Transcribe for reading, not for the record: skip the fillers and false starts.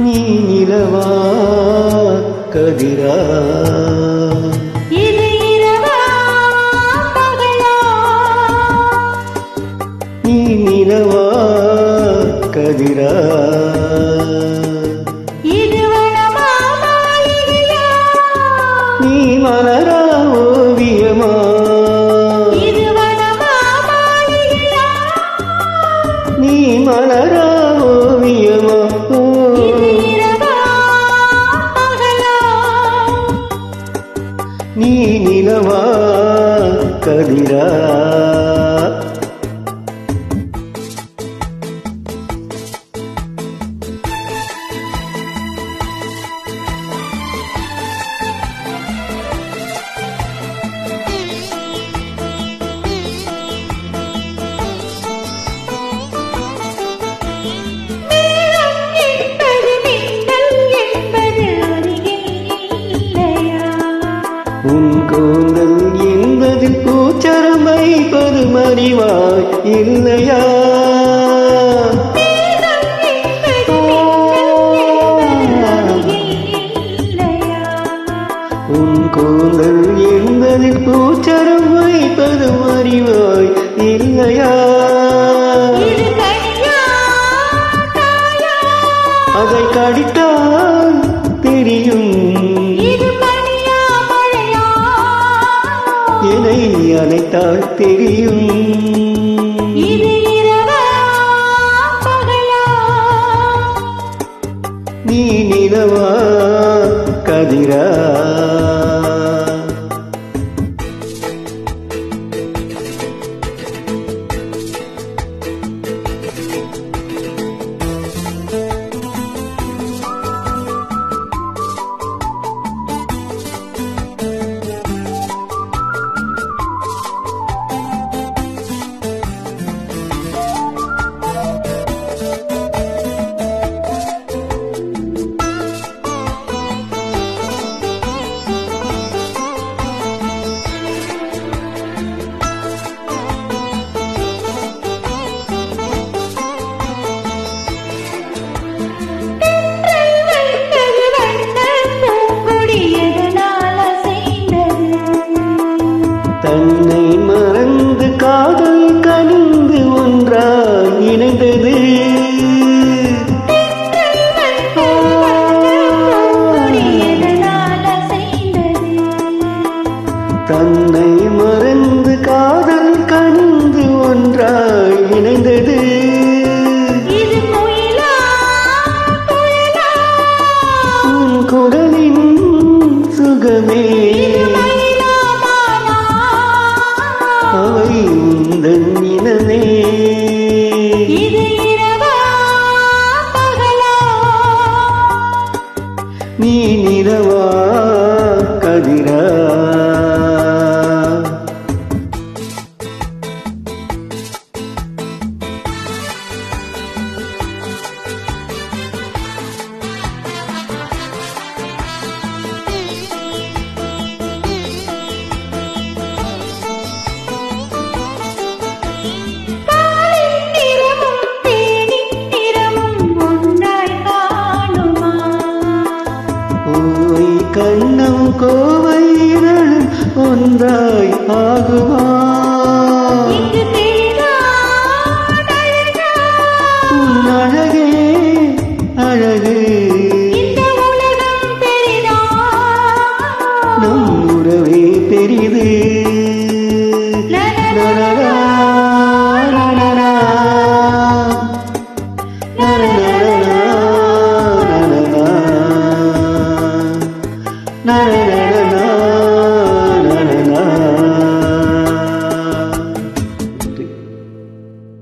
நீ நிலவா கதிரா இது இரவா பகலா நீ நிலவா கதிரா இது வனமா மாளிகையா நீ மலரா ஓவியமா இது வனமா மாளிகையா நீ மலரா ஓவியமா இது இரவா பகலா நீ நிலவா கதிரா உன் கூந்தல் என்பதில் பூச்சரம் வைப்பது மறிவாய் இல்லையா உன் கூந்தல் என்பதில் பூச்சரம் வைப்பது மறிவாய் இல்லையா அதை கடித்தால் தெரியும் என்னை அழைத்தால் தெரியும் நீ நிலவா கதிரா தன்னை மறந்து காதல் கனிந்து ஒன்றாய் இணைந்தது தன்னை மறந்து காதல் கனிந்து ஒன்றாய் இணைந்தது உன் குரலின் சுகமே அவை உந்தன் இனமே நீ நிலவா கதிரா கண்ணம் கோவை இதழும் ஒன்றாய் ஆகுமா உன் அழகே அழகு நம் உறவே பெரிது நரநரா, நரநரா, நரநரா.